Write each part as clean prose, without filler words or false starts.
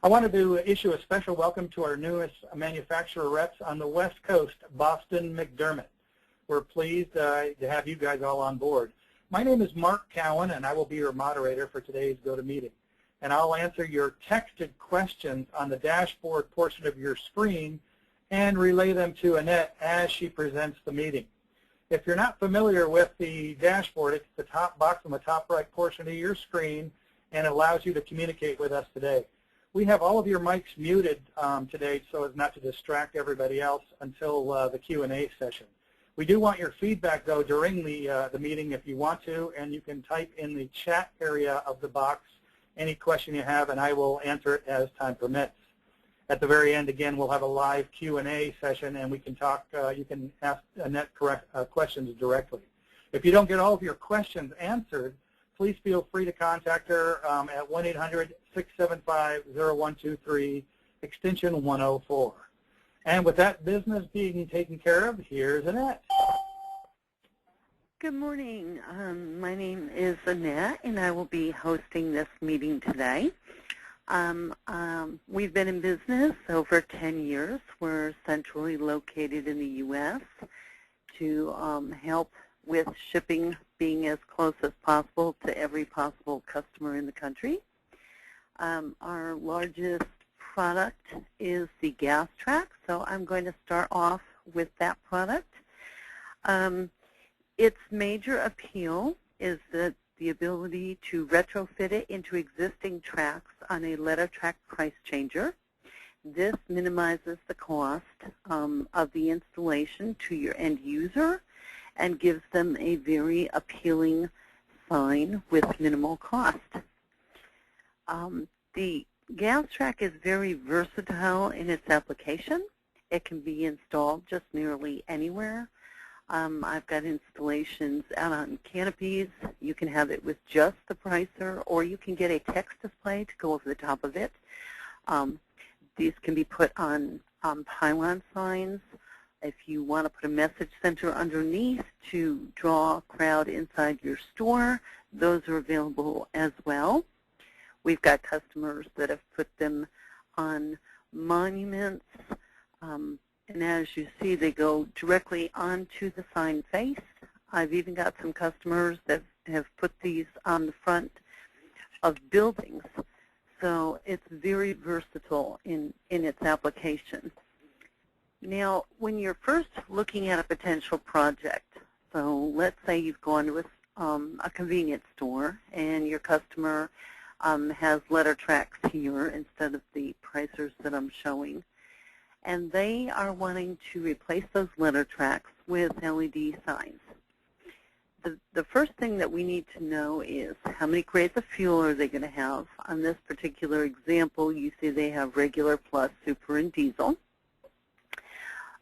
I wanted to issue a special welcome to our newest manufacturer reps on the West Coast, Boston McDermott. We're pleased to have you guys all on board. My name is Mark Cowan, and I will be your moderator for today's GoToMeeting. And I'll answer your texted questions on the dashboard portion of your screen and relay them to Annette as she presents the meeting. If you're not familiar with the dashboard, it's the top box on the top right portion of your screen, and it allows you to communicate with us today. We have all of your mics muted today so as not to distract everybody else until the Q&A session. We do want your feedback, though, during the meeting if you want to, and you can type in the chat area of the box any question you have, and I will answer it as time permits. At the very end, again, we'll have a live Q&A session, and we can talk. You can ask Annette questions directly. If you don't get all of your questions answered, please feel free to contact her at 1-800-675-0123, extension 104. And with that business being taken care of, here's Annette. Good morning. My name is Annette, and I will be hosting this meeting today. We've been in business over 10 years. We're centrally located in the U.S. to help with shipping being as close as possible to every possible customer in the country. Our largest product is the gas track, so I'm going to start off with that product. Its major appeal is that the ability to retrofit it into existing tracks on a letter track price changer. This minimizes the cost of the installation to your end user and gives them a very appealing sign with minimal cost. The gas track is very versatile in its application. It can be installed just nearly anywhere. I've got installations out on Canopies. You can have it with just the pricer, or you can get a text display to go over the top of it. These can be put on pylon signs. If you want to put a message center underneath to draw a crowd inside your store, those are available as well. We've got customers that have put them on monuments, and as you see, they go directly onto the sign face. I've even got some customers that have put these on the front of buildings. So it's very versatile in its application. Now, when you're first looking at a potential project, so let's say you've gone to a convenience store and your customer has letter tracks here instead of the pricers that I'm showing, and they are wanting to replace those letter tracks with LED signs. The first thing that we need to know is how many grades of fuel are they going to have. On this particular example, you see they have regular, plus, super, and diesel.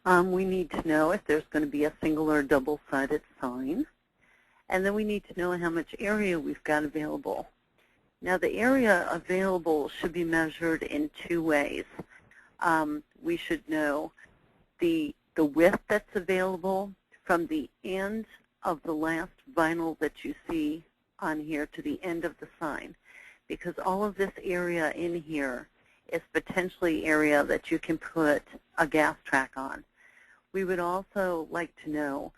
We need to know if there's going to be a single or double-sided sign. And then we need to know how much area we've got available. Now, the area available should be measured in two ways. We should know the width that's available from the end of the last vinyl that you see on here to the end of the sign, because all of this area in here is potentially area that you can put a gas track on. We would also like to know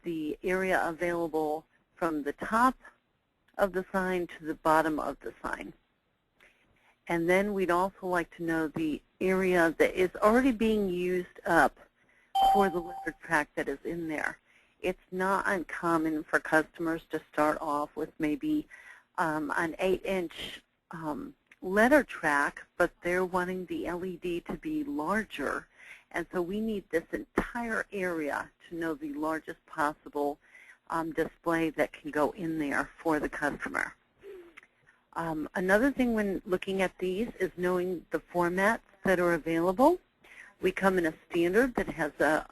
the area available from the top of the sign to the bottom of the sign. And then we'd also like to know the area that is already being used up for the letter track that is in there. It's not uncommon for customers to start off with maybe an 8-inch letter track, but they're wanting the LED to be larger. And so we need this entire area to know the largest possible display that can go in there for the customer. Another thing when looking at these is knowing the formats that are available. We come in a standard that has a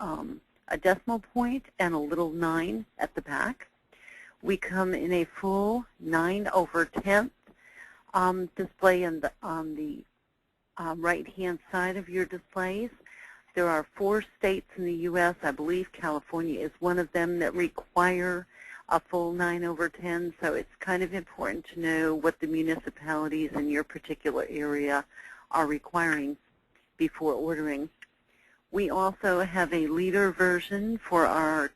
decimal point and a little 9 at the back. We come in a full 9/10 display on the right-hand side of your displays. There are 4 states in the U.S., I believe California is one of them, that require a full 9/10, so it's kind of important to know what the municipalities in your particular area are requiring before ordering. We also have a leader version for our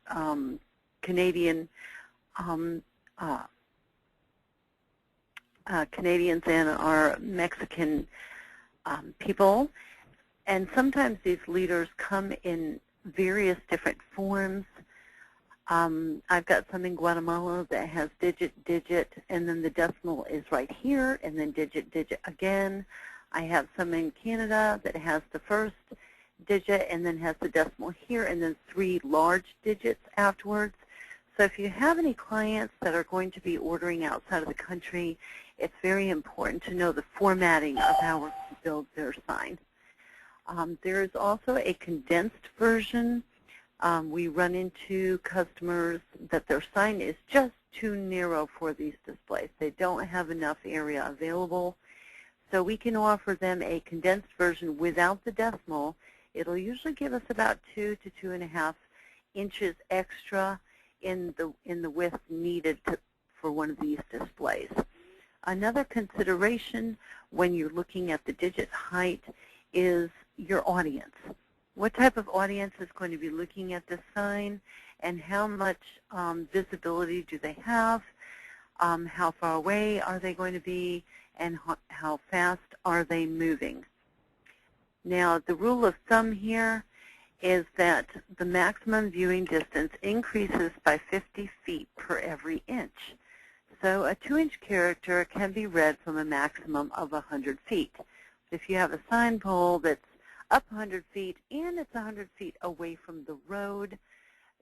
Canadians and our Mexican people. And sometimes these leaders come in various different forms. I've got some in Guatemala that has digit, digit, and then the decimal is right here, and then digit, digit again. I have some in Canada that has the first digit and then has the decimal here, and then 3 large digits afterwards. So if you have any clients that are going to be ordering outside of the country, it's very important to know the formatting of how we're going to build their sign. There is also a condensed version. We run into customers that their sign is just too narrow for these displays. They don't have enough area available. So we can offer them a condensed version without the decimal. It'll usually give us about 2 to 2.5 inches extra in the width needed for one of these displays. Another consideration when you're looking at the digit height is your audience. What type of audience is going to be looking at this sign, and how much visibility do they have? How far away are they going to be, and how fast are they moving? Now, the rule of thumb here is that the maximum viewing distance increases by 50 feet per every inch. So a 2-inch character can be read from a maximum of 100 feet. If you have a sign pole that's up 100 feet and it's 100 feet away from the road,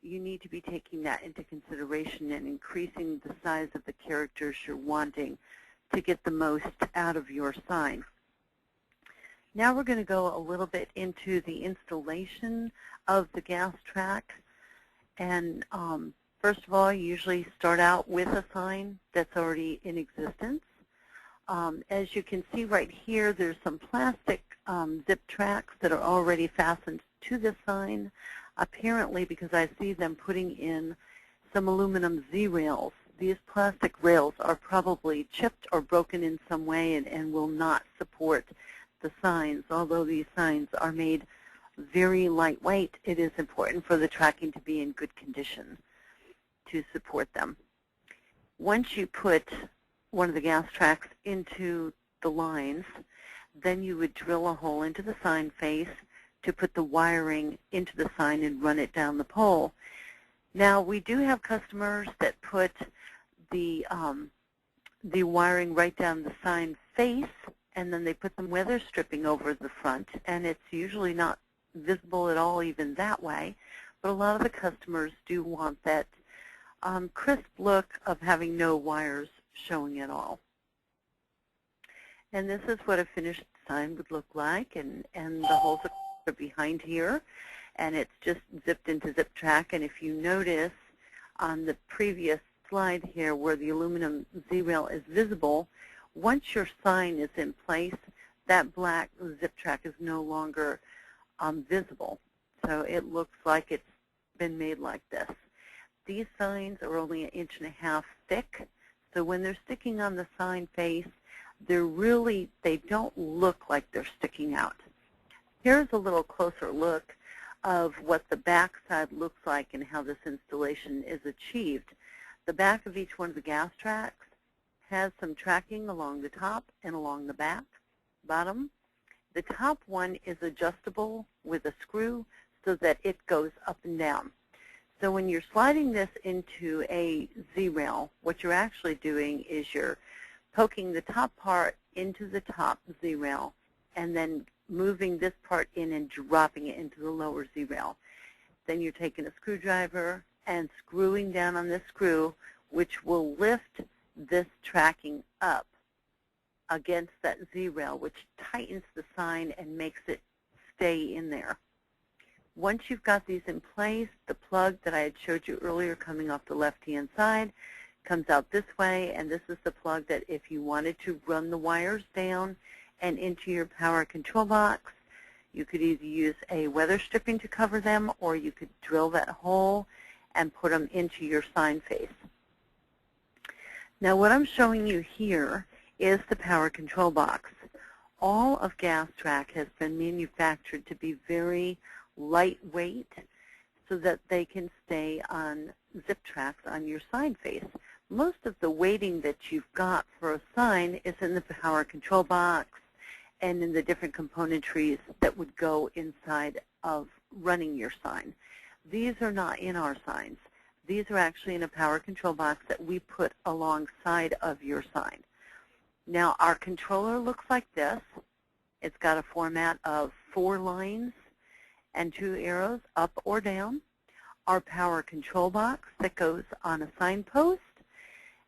you need to be taking that into consideration and increasing the size of the characters you're wanting to get the most out of your sign. Now we're going to go a little bit into the installation of the gas track. And first of all, you usually start out with a sign that's already in existence. As you can see right here, there's some plastic zip tracks that are already fastened to the sign, apparently because I see them putting in some aluminum Z-rails. These plastic rails are probably chipped or broken in some way and will not support the signs. Although these signs are made very lightweight, it is important for the tracking to be in good condition to support them. Once you put one of the gas tracks into the lines, then you would drill a hole into the sign face to put the wiring into the sign and run it down the pole. Now, we do have customers that put the wiring right down the sign face, and then they put some weather stripping over the front, and it's usually not visible at all even that way. But a lot of the customers do want that crisp look of having no wires showing at all. And this is what a finished sign would look like, and the holes are behind here, and it's just zipped into zip track. And if you notice on the previous slide here where the aluminum Z-rail is visible, once your sign is in place, that black zip track is no longer visible. So it looks like it's been made like this. These signs are only 1.5 inches thick, so when they're sticking on the sign face, they don't look like they're sticking out. Here's a little closer look of what the back side looks like and how this installation is achieved. The back of each one of the gas tracks has some tracking along the top and along the bottom. The top one is adjustable with a screw so that it goes up and down. So when you're sliding this into a Z-rail, what you're actually doing is you're poking the top part into the top Z-rail and then moving this part in and dropping it into the lower Z-rail. Then you're taking a screwdriver and screwing down on this screw, which will lift this tracking up against that Z-rail, which tightens the sign and makes it stay in there. Once you've got these in place, the plug that I had showed you earlier coming off the left-hand side comes out this way, and this is the plug that if you wanted to run the wires down and into your power control box, you could either use a weather stripping to cover them, or you could drill that hole and put them into your sign face. Now what I'm showing you here is the power control box. All of GasTrack has been manufactured to be very lightweight so that they can stay on zip tracks on your sign face. Most of the weighting that you've got for a sign is in the power control box and in the different componentries that would go inside of running your sign. These are not in our signs. These are actually in a power control box that we put alongside of your sign. Now, our controller looks like this. It's got a format of 4 lines and 2 arrows, up or down. Our power control box that goes on a signpost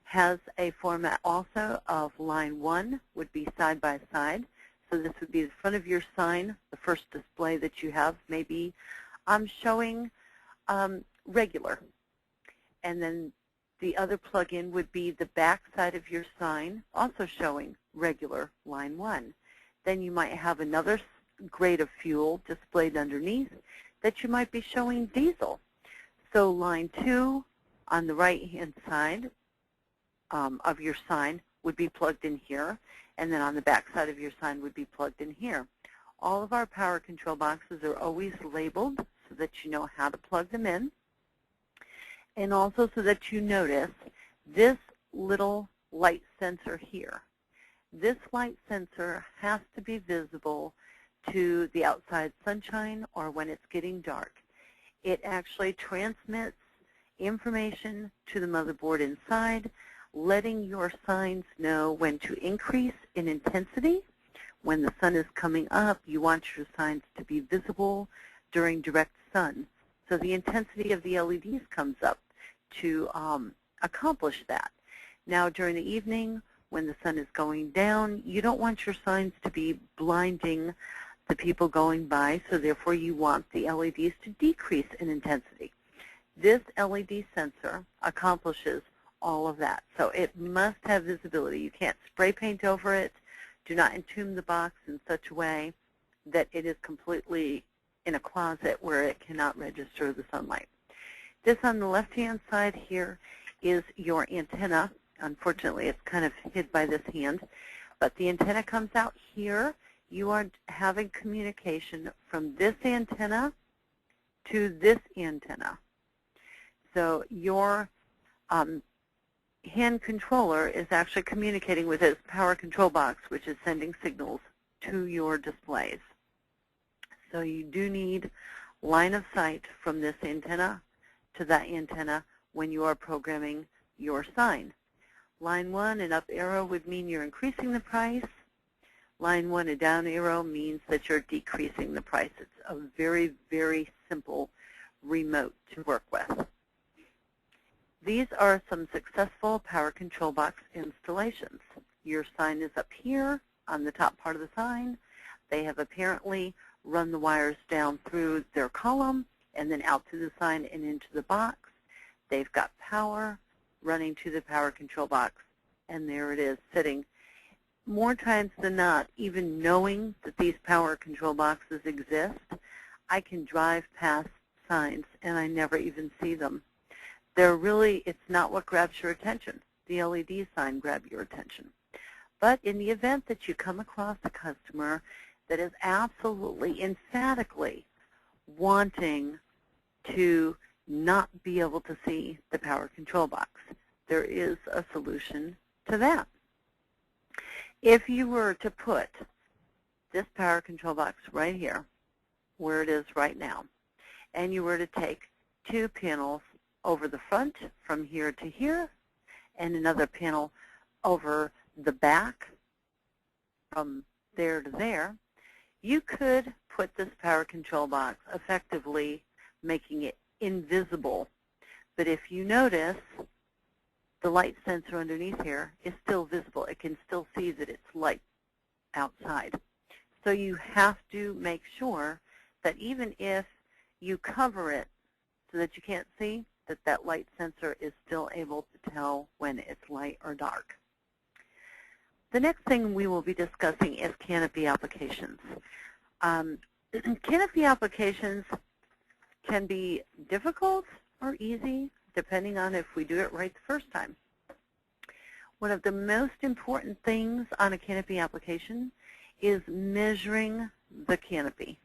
has a format also of line 1 would be side by side. So this would be the front of your sign, the first display that you have. Maybe I'm showing regular. And then the other plug-in would be the back side of your sign, also showing regular, line 1. Then you might have another grade of fuel displayed underneath that you might be showing diesel. So line 2 on the right-hand side of your sign would be plugged in here, and then on the back side of your sign would be plugged in here. All of our power control boxes are always labeled so that you know how to plug them in, and also so that you notice this little light sensor here. This light sensor has to be visible to the outside sunshine or when it's getting dark. It actually transmits information to the motherboard inside, letting your signs know when to increase in intensity. When the sun is coming up, you want your signs to be visible during direct sun. So the intensity of the LEDs comes up to accomplish that. Now, during the evening, when the sun is going down, you don't want your signs to be blinding the people going by, so therefore you want the LEDs to decrease in intensity. This LED sensor accomplishes all of that. So it must have visibility. You can't spray paint over it. Do not entomb the box in such a way that it is completely in a closet where it cannot register the sunlight. This on the left-hand side here is your antenna. Unfortunately, it's kind of hid by this hand, but the antenna comes out here. You are having communication from this antenna to this antenna. So your hand controller is actually communicating with its power control box, which is sending signals to your displays. So you do need line of sight from this antenna to that antenna when you are programming your sign. Line 1, an up arrow would mean you're increasing the price. Line 1, a down arrow means that you're decreasing the price. It's a very, very simple remote to work with. These are some successful power control box installations. Your sign is up here on the top part of the sign. They have apparently run the wires down through their column and then out to the sign and into the box. They've got power running to the power control box, and there it is sitting. More times than not, even knowing that these power control boxes exist, I can drive past signs and I never even see them. They're really, it's not what grabs your attention. The LED sign grabs your attention. But in the event that you come across a customer that is absolutely, emphatically wanting to not be able to see the power control box, there is a solution to that. If you were to put this power control box right here, where it is right now, and you were to take 2 panels over the front from here to here, and another panel over the back from there to there, you could put this power control box effectively making it invisible. But if you notice, the light sensor underneath here is still visible. It can still see that it's light outside. So you have to make sure that even if you cover it so that you can't see, that that light sensor is still able to tell when it's light or dark. The next thing we will be discussing is Canopy applications. Canopy applications can be difficult or easy depending on if we do it right the first time. One of the most important things on a Canopy application is measuring the canopy.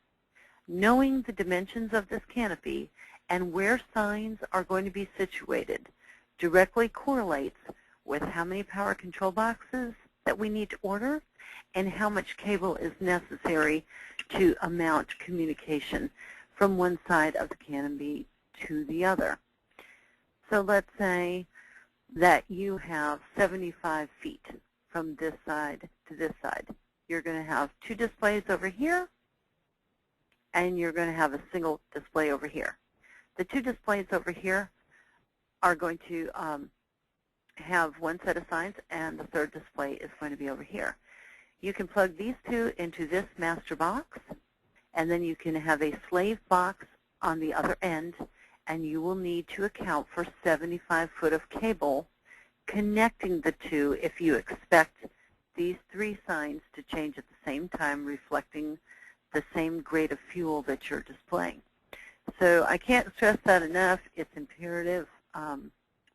Knowing the dimensions of this canopy and where signs are going to be situated directly correlates with how many power control boxes that we need to order and how much cable is necessary to mount communication from one side of the canopy to the other. So let's say that you have 75 feet from this side to this side. You're going to have two displays over here, and you're going to have a single display over here. The two displays over here are going to have one set of signs, and the third display is going to be over here. You can plug these two into this master box, and then you can have a slave box on the other end, and you will need to account for 75 foot of cable connecting the two if you expect these three signs to change at the same time, reflecting the same grade of fuel that you're displaying. So I can't stress that enough. It's imperative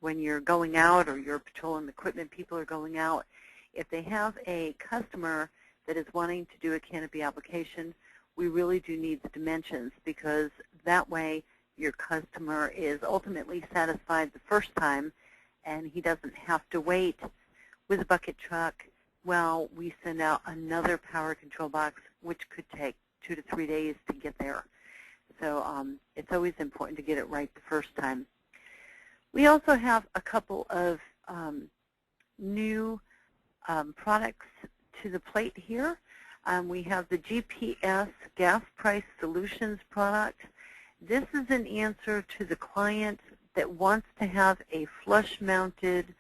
when you're going out or you're patrolling equipment, people are going out. If they have a customer that is wanting to do a canopy application, we really do need the dimensions, because that way your customer is ultimately satisfied the first time and he doesn't have to wait with a bucket truck while we send out another power control box, which could take 2 to 3 days to get there. So it's always important to get it right the first time. We also have a couple of new products to the plate here. We have the GPS Gas Price Solutions product. This is an answer to the client that wants to have a flush-mounted,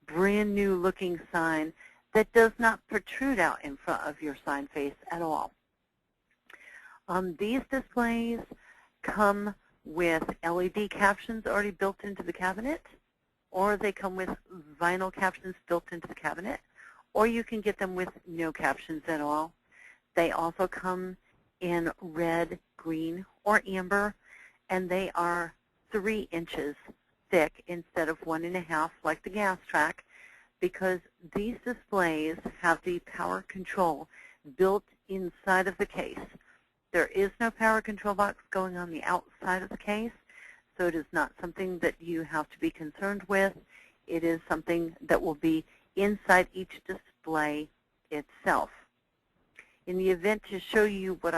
brand-new looking sign that does not protrude out in front of your sign face at all. These displays come with LED captions already built into the cabinet, or they come with vinyl captions built into the cabinet, or you can get them with no captions at all. They also come in red, green, or amber, and they are 3 inches thick instead of 1.5 like the gas track, because these displays have the power control built inside of the case. There is no power control box going on the outside of the case, so it is not something that you have to be concerned with. It is something that will be inside each display itself. In the event to show you what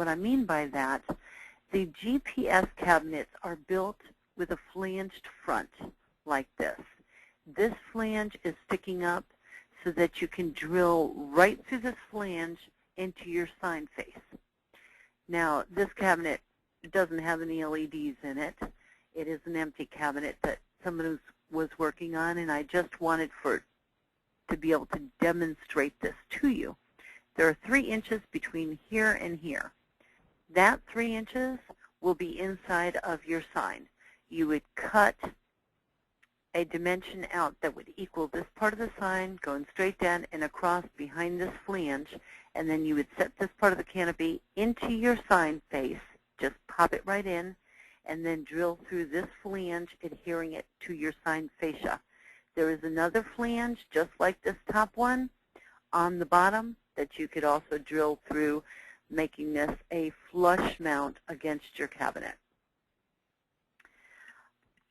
I mean by that, the GPS cabinets are built with a flanged front like this. This flange is sticking up so that you can drill right through this flange into your sign face. Now, this cabinet doesn't have any LEDs in it. It is an empty cabinet that someone was working on, and I just wanted to be able to demonstrate this to you. There are 3 inches between here and here. That 3 inches will be inside of your sign. You would cut a dimension out that would equal this part of the sign going straight down and across behind this flange, and then you would set this part of the canopy into your sign face, just pop it right in, and then drill through this flange, adhering it to your sign fascia. There is another flange, just like this top one, on the bottom that you could also drill through, making this a flush mount against your cabinet.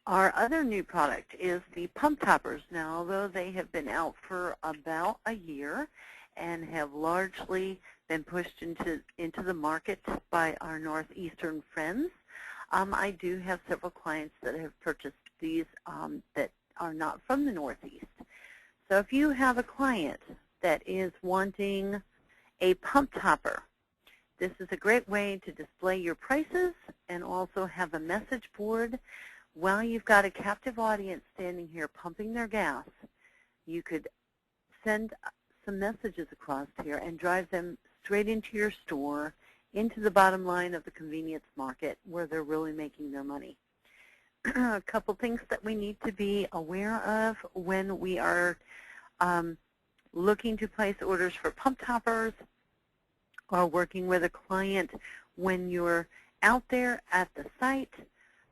Our other new product is the pump toppers. Now, although they have been out for about a year and have largely been pushed into the market by our northeastern friends, I do have several clients that have purchased these that are not from the Northeast. So if you have a client that is wanting a pump topper, this is a great way to display your prices and also have a message board. While you've got a captive audience standing here pumping their gas, you could send some messages across here and drive them straight into your store, into the bottom line of the convenience market where they're really making their money. A couple things that we need to be aware of when we are looking to place orders for pump toppers or working with a client. When you're out there at the site,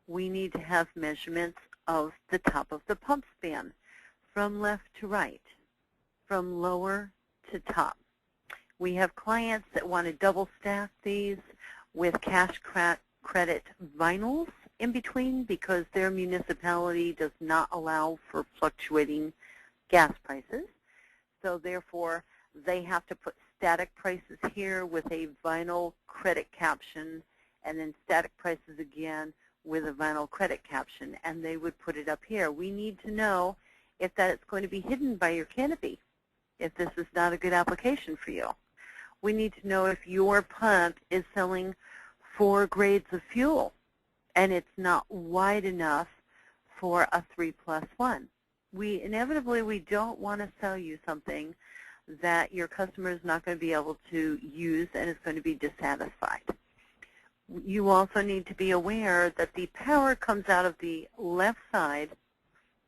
we need to have measurements of the top of the pump span from left to right, from lower to top. We have clients that want to double stack these with cash credit vinyls in between because their municipality does not allow for fluctuating gas prices. So therefore, they have to put static prices here with a vinyl credit caption, and then static prices again with a vinyl credit caption, and they would put it up here. We need to know if that it's going to be hidden by your Canopy, if this is not a good application for you. We need to know if your pump is selling 4 grades of fuel and it's not wide enough for a 3+1. Inevitably, we don't want to sell you something that your customer is not going to be able to use and is going to be dissatisfied. You also need to be aware that the power comes out of the left side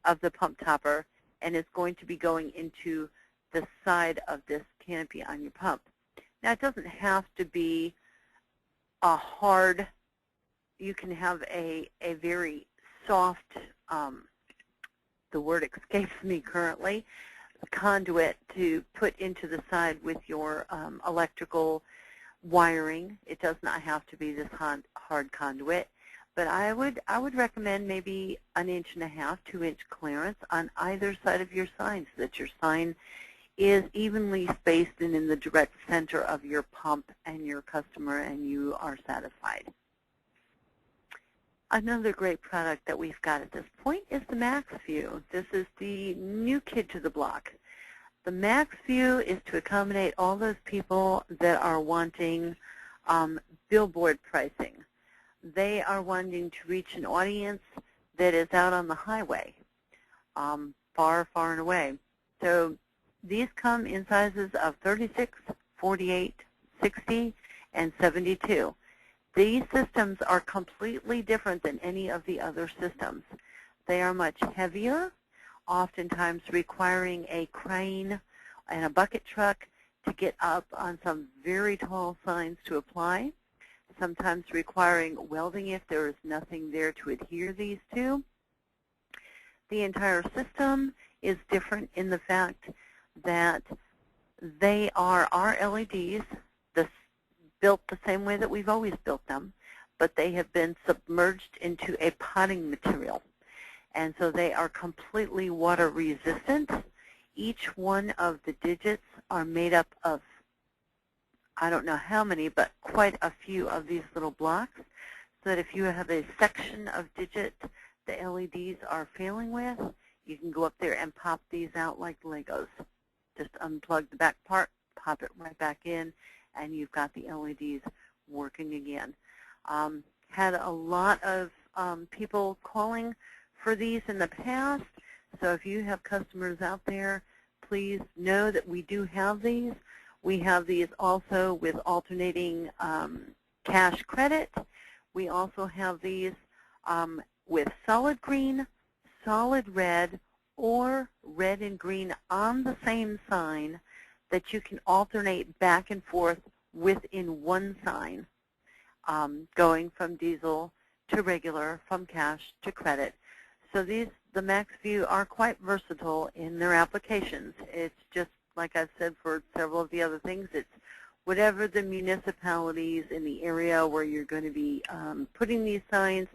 of the pump topper and is going to be going into the side of this canopy on your pump. Now, it doesn't have to be a hard, you can have a very soft, the word escapes me currently, conduit to put into the side with your electrical wiring. It does not have to be this hard conduit, but I would recommend maybe 1.5 inch, 2 inch clearance on either side of your sign so that your sign is evenly spaced and in the direct center of your pump and your customer, and you are satisfied. Another great product that we've got at this point is the Max View. This is the new kid to the block. The Max View is to accommodate all those people that are wanting billboard pricing. They are wanting to reach an audience that is out on the highway, far, far and away. So these come in sizes of 36, 48, 60, and 72. These systems are completely different than any of the other systems. They are much heavier, oftentimes requiring a crane and a bucket truck to get up on some very tall signs to apply, sometimes requiring welding if there is nothing there to adhere these to. The entire system is different in the fact that they are our LEDs, built the same way that we've always built them, but they have been submerged into a potting material. And so they are completely water resistant. Each one of the digits are made up of, I don't know how many, but quite a few of these little blocks, so that if you have a section of digit the LEDs are failing with, you can go up there and pop these out like Legos. Just unplug the back part, pop it right back in, and you've got the LEDs working again. Had a lot of people calling for these in the past, so if you have customers out there, please know that we do have these. We have these also with alternating cash credit. We also have these with solid green, solid red, or red and green on the same sign that you can alternate back and forth within one sign, going from diesel to regular, from cash to credit. So the Max View are quite versatile in their applications. It's just, like I've said for several of the other things, it's whatever the municipalities in the area where you're going to be putting these signs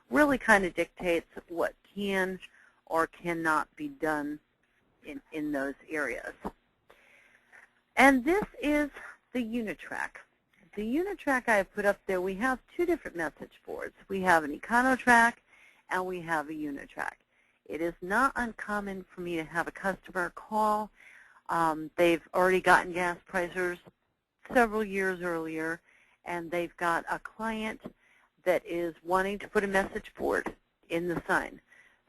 really kind of dictates what can or cannot be done in those areas. And this is the Unitrack. The Unitrack I have put up there, we have 2 different message boards. We have an EconoTrack and we have a Unitrack. It is not uncommon for me to have a customer call. They've already gotten gas prices several years earlier, and they've got a client that is wanting to put a message board in the sign.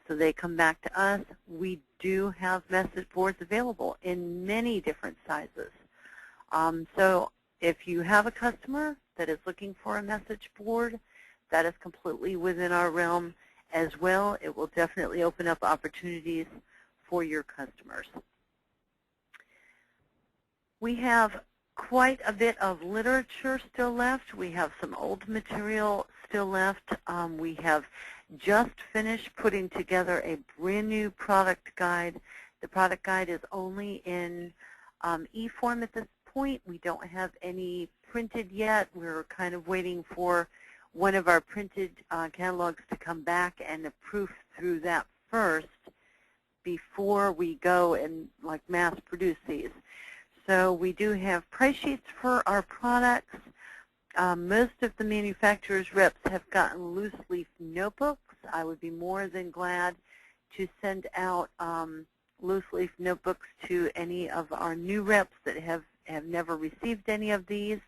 So they come back to us. We do have message boards available in many different sizes. So if you have a customer that is looking for a message board, that is completely within our realm as well. It will definitely open up opportunities for your customers. We have quite a bit of literature still left. We have some old material still left. We have just finished putting together a brand new product guide. The product guide is only in e-form at this point. We don't have any printed yet. We're kind of waiting for one of our printed catalogs to come back and approve through that first before we go and like mass produce these. So we do have price sheets for our products. Most of the manufacturers' reps have gotten loose leaf notebooks. I would be more than glad to send out loose leaf notebooks to any of our new reps that have never received any of these.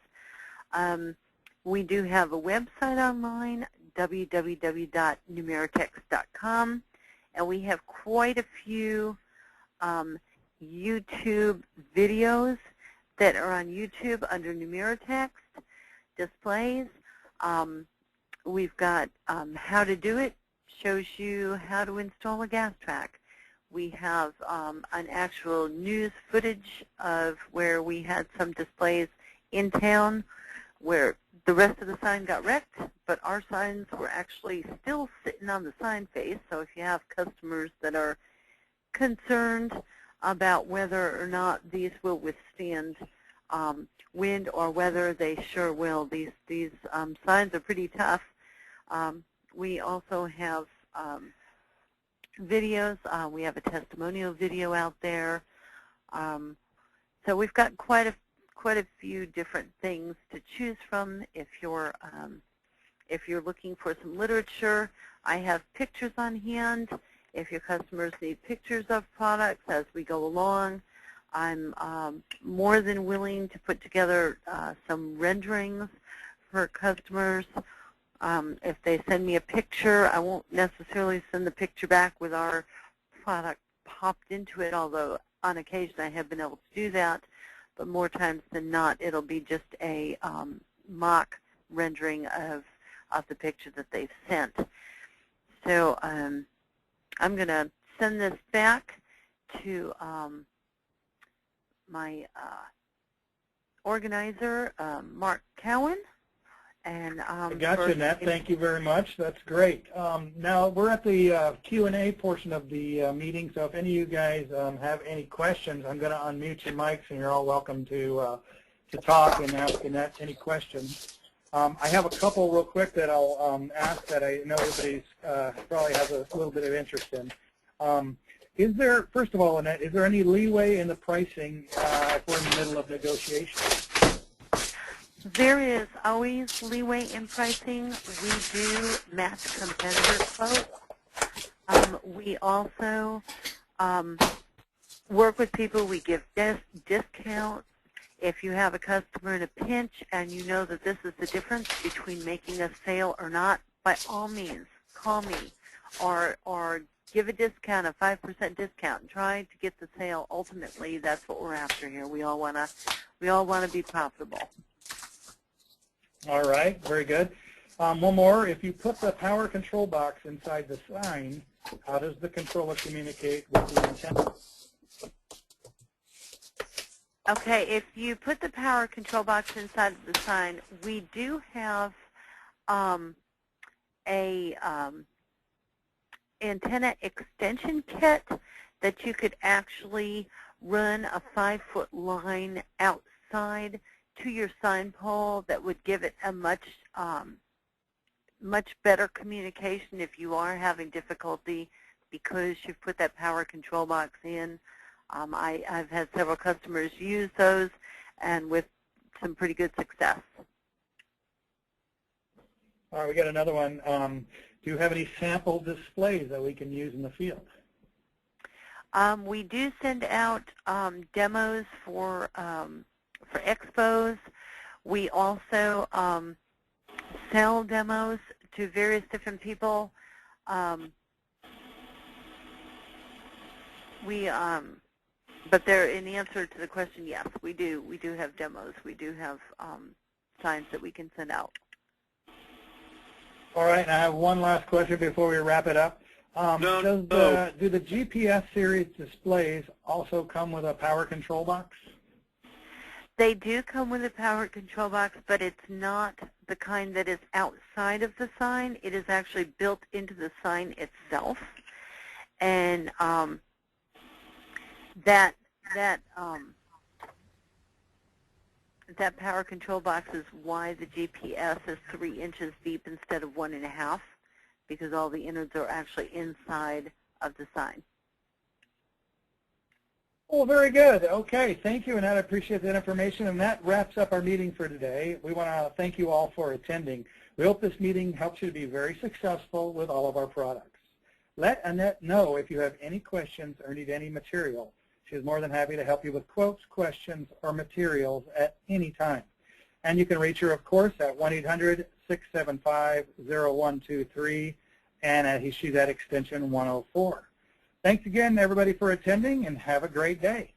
We do have a website online, www.numeritex.com, and we have quite a few YouTube videos that are on YouTube under Numeritex displays. We've got how to do it, shows you how to install a gas track. We have an actual news footage of where we had some displays in town where the rest of the sign got wrecked, but our signs were actually still sitting on the sign face. So if you have customers that are concerned about whether or not these will withstand wind or weather, they sure will. These signs are pretty tough. We also have videos. We have a testimonial video out there. So we've got quite a few different things to choose from. If you're looking for some literature, I have pictures on hand. If your customers need pictures of products as we go along, I'm more than willing to put together some renderings for customers. If they send me a picture, I won't necessarily send the picture back with our product popped into it, although on occasion I have been able to do that. But more times than not, it'll be just a mock rendering of the picture that they've sent. So I'm going to send this back to my organizer, Mark Cowan. And I got you, Annette. Thank you very much. That's great. Now we're at the Q&A portion of the meeting, so if any of you guys have any questions, I'm going to unmute your mics, and you're all welcome to talk and ask Annette any questions. I have a couple real quick that I'll ask that I know everybody probably has a little bit of interest in. Is there, first of all, Annette, is there any leeway in the pricing if we're in the middle of negotiations? There is always leeway in pricing. We do match competitor quotes. We also work with people. We give discounts. If you have a customer in a pinch and you know that this is the difference between making a sale or not, by all means, call me or give a discount, a 5% discount. Try to get the sale. Ultimately, that's what we're after here. We all want to be profitable. All right, very good. One more. If you put the power control box inside the sign, how does the controller communicate with the antenna? Okay, if you put the power control box inside of the sign, we do have a antenna extension kit that you could actually run a 5-foot line outside to your sign pole that would give it a much better communication if you are having difficulty because you've put that power control box in. I've had several customers use those and with some pretty good success. All right, we got another one. Do you have any sample displays that we can use in the field? We do send out demos for expos. We also sell demos to various different people. But in answer to the question, yes, we do. We do have demos. We do have signs that we can send out. All right, and I have one last question before we wrap it up. Do the GPS series displays also come with a power control box? They do come with a power control box, but it's not the kind that is outside of the sign. It is actually built into the sign itself. And That power control box is why the GPS is 3 inches deep instead of 1.5, because all the innards are actually inside of the sign. Well, very good. Okay, thank you, Annette. I appreciate that information, and that wraps up our meeting for today. We want to thank you all for attending. We hope this meeting helps you to be very successful with all of our products. Let Annette know if you have any questions or need any material. She is more than happy to help you with quotes, questions, or materials at any time. And you can reach her, of course, at 1-800-675-0123, and she's at extension 104. Thanks again, everybody, for attending, and have a great day.